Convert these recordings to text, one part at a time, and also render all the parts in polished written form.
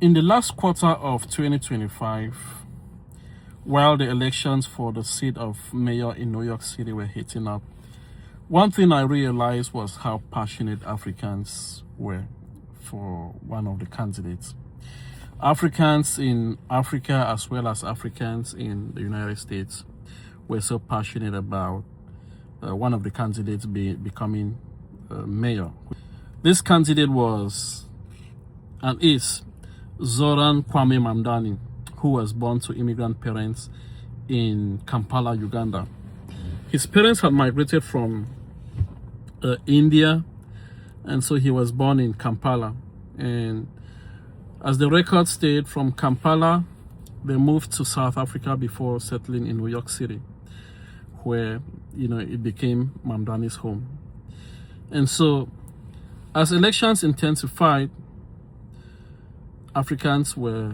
In the last quarter of 2025, while the elections for the seat of mayor in New York City were heating up, one thing I realized was how passionate Africans were for one of the candidates. Africans in Africa, as well as Africans in the United States, were so passionate about one of the candidates becoming mayor. This candidate was and is Zoran Kwame Mamdani, who was born to immigrant parents in Kampala, Uganda. His parents had migrated from India, and so he was born in Kampala. And as the record stated, from Kampala, they moved to South Africa before settling in New York City, where, it became Mamdani's home. And so, as elections intensified, Africans were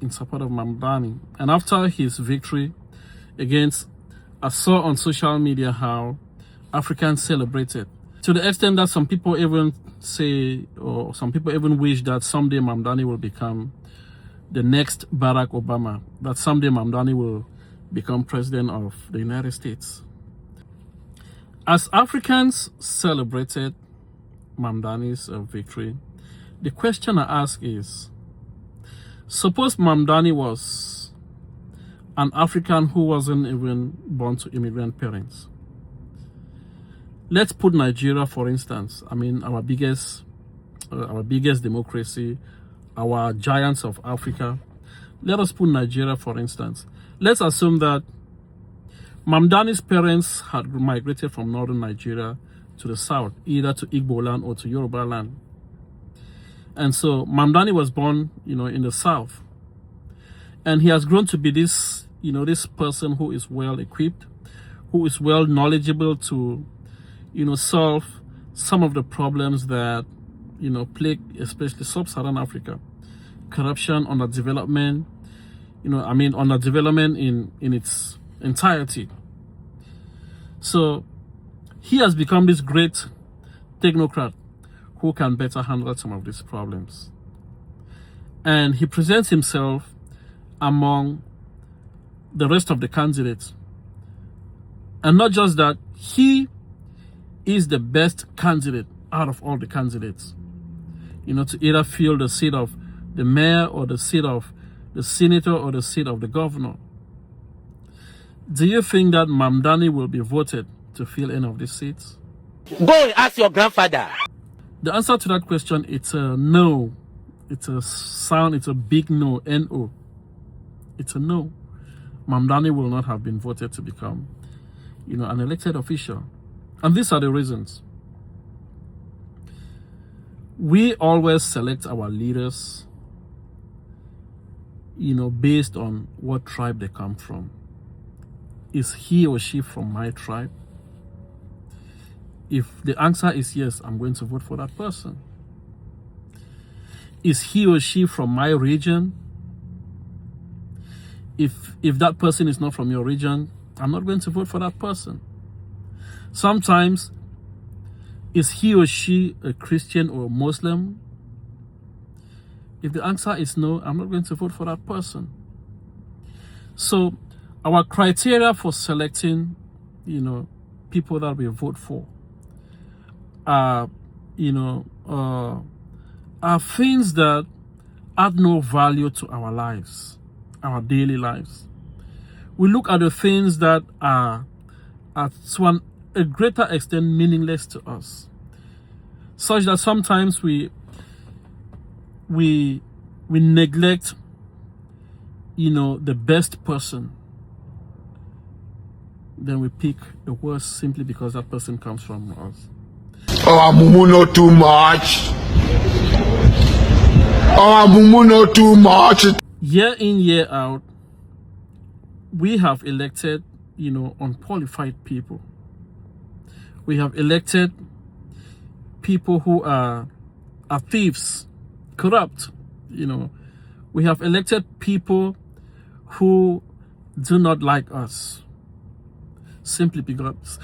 in support of Mamdani. And after his victory against, I saw on social media how Africans celebrated, to the extent that some people even say, or some people even wish that someday Mamdani will become the next Barack Obama, that someday Mamdani will become president of the United States. As Africans celebrated Mamdani's victory, the question I ask is, suppose Mamdani was an African who wasn't even born to immigrant parents. Let's put Nigeria, for instance. I mean, our biggest democracy, our giants of Africa. Let us put Nigeria, for instance. Let's assume that Mamdani's parents had migrated from northern Nigeria to the south, either to Igbo land or to Yoruba land. And so Mamdani was born, in the south. And he has grown to be this, this person who is well equipped, who is well knowledgeable to, solve some of the problems that, plague especially sub-Saharan Africa. Corruption, underdevelopment, underdevelopment in its entirety. So he has become this great technocrat who can better handle some of these problems. And he presents himself among the rest of the candidates. And not just that, he is the best candidate out of all the candidates, to either fill the seat of the mayor or the seat of the senator or the seat of the governor. Do you think that Mamdani will be voted to fill any of these seats? Go and ask your grandfather. The answer to that question, it's a no. It's a big no, N-O. It's a no. Mamdani will not have been voted to become, an elected official. And these are the reasons. We always select our leaders, based on what tribe they come from. Is he or she from my tribe? If the answer is yes, I'm going to vote for that person. Is he or she from my region? If that person is not from your region, I'm not going to vote for that person. Sometimes, is he or she a Christian or a Muslim? If the answer is no, I'm not going to vote for that person. So, our criteria for selecting, people that we vote for are things that add no value to our lives, our daily lives. We look at the things that are to a greater extent meaningless to us, such that sometimes we neglect, the best person. Then we pick the worst simply because that person comes from us. Oh, Mumu, not too much. Oh, Mumu, not too much. Year in, year out, we have elected, unqualified people. We have elected people who are thieves, corrupt. We have elected people who do not like us. Simply because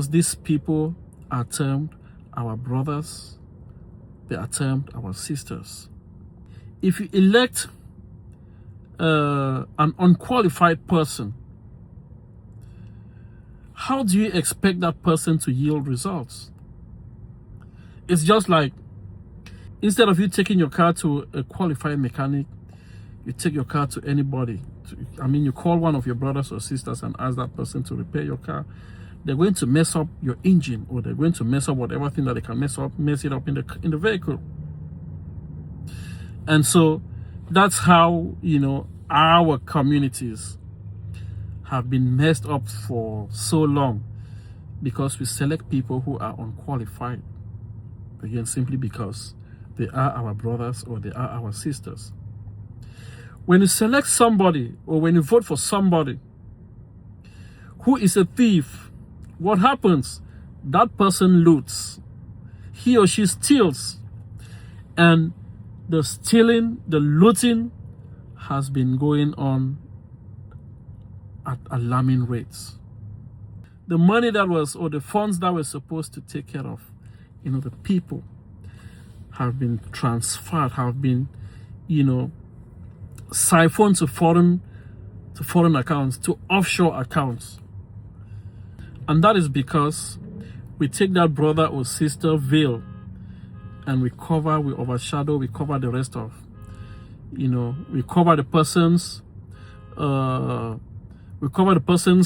these people are termed our brothers, they are termed our sisters. if you elect an unqualified person, how do you expect that person to yield results? It's just like, instead of you taking your car to a qualified mechanic, you take your car to anybody. You call one of your brothers or sisters and ask that person to repair your car. They're going to mess up your engine, or they're going to mess up whatever thing that they can mess it up in the vehicle. And so that's how, our communities have been messed up for so long, because we select people who are unqualified, again, simply because they are our brothers or they are our sisters. When you select somebody, or when you vote for somebody who is a thief, what happens? That person loots. He or she steals. And the stealing, the looting has been going on at alarming rates. The money that was, or the funds that were supposed to take care of, the people, have been transferred, have been, siphoned to foreign accounts, to offshore accounts. And that is because we take that brother or sister veil and we overshadow, we cover the rest of, we cover the person's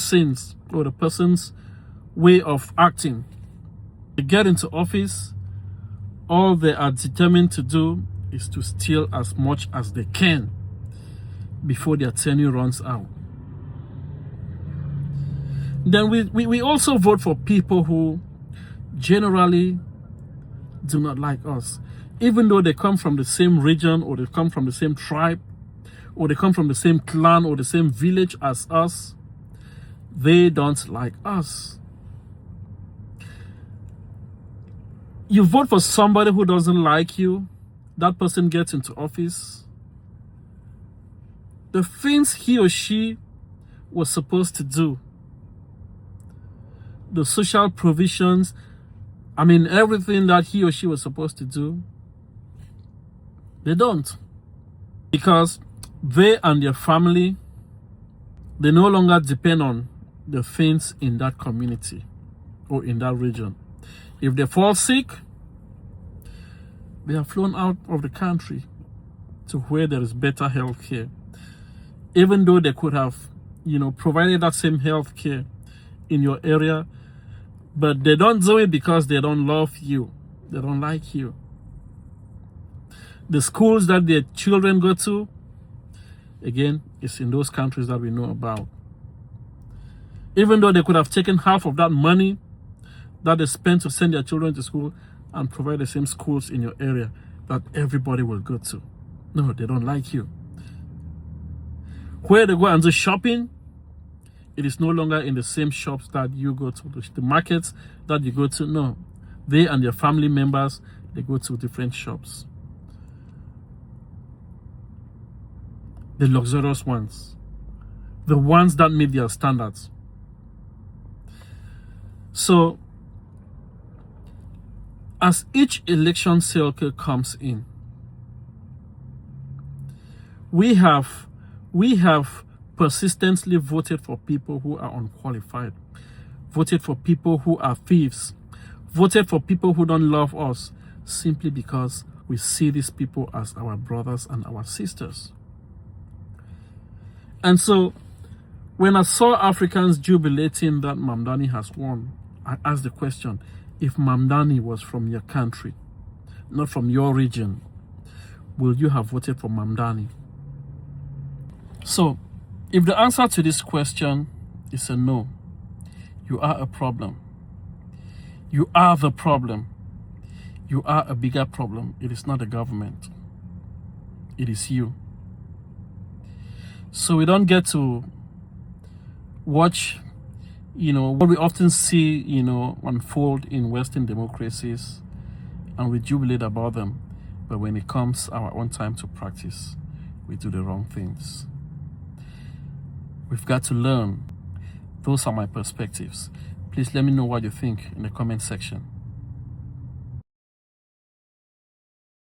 sins, or the person's way of acting. They get into office, all they are determined to do is to steal as much as they can before their tenure runs out. Then we also vote for people who generally do not like us, even though they come from the same region, or they come from the same tribe, or they come from the same clan or the same village as us. They don't like us. You vote for somebody who doesn't like you, that person gets into office. The things he or she was supposed to do, the social provisions, everything that he or she was supposed to do, they don't. Because they and their family, they no longer depend on the things in that community or in that region. If they fall sick, they are flown out of the country to where there is better health care. Even though they could have, provided that same health care in your area, but they don't do it because they don't love you. They don't like you. The schools that their children go to, again, it's in those countries that we know about. Even though they could have taken half of that money that they spent to send their children to school and provide the same schools in your area that everybody will go to. No, they don't like you. Where they go and do shopping, it is no longer in the same shops that you go to, the markets that you go to. No, they and their family members, they go to different shops. The luxurious ones, the ones that meet their standards. So, as each election cycle comes in, we have persistently voted for people who are unqualified, voted for people who are thieves, voted for people who don't love us, simply because we see these people as our brothers and our sisters. And so, when I saw Africans jubilating that Mamdani has won, I asked the question, if Mamdani was from your country, not from your region, will you have voted for Mamdani? So, if the answer to this question is a no, you are a problem. You are the problem. You are a bigger problem. It is not the government. It is you. So we don't get to watch, what we often see, unfold in Western democracies, and we jubilate about them. But when it comes our own time to practice, we do the wrong things. We've got to learn. Those are my perspectives. Please let me know what you think in the comment section.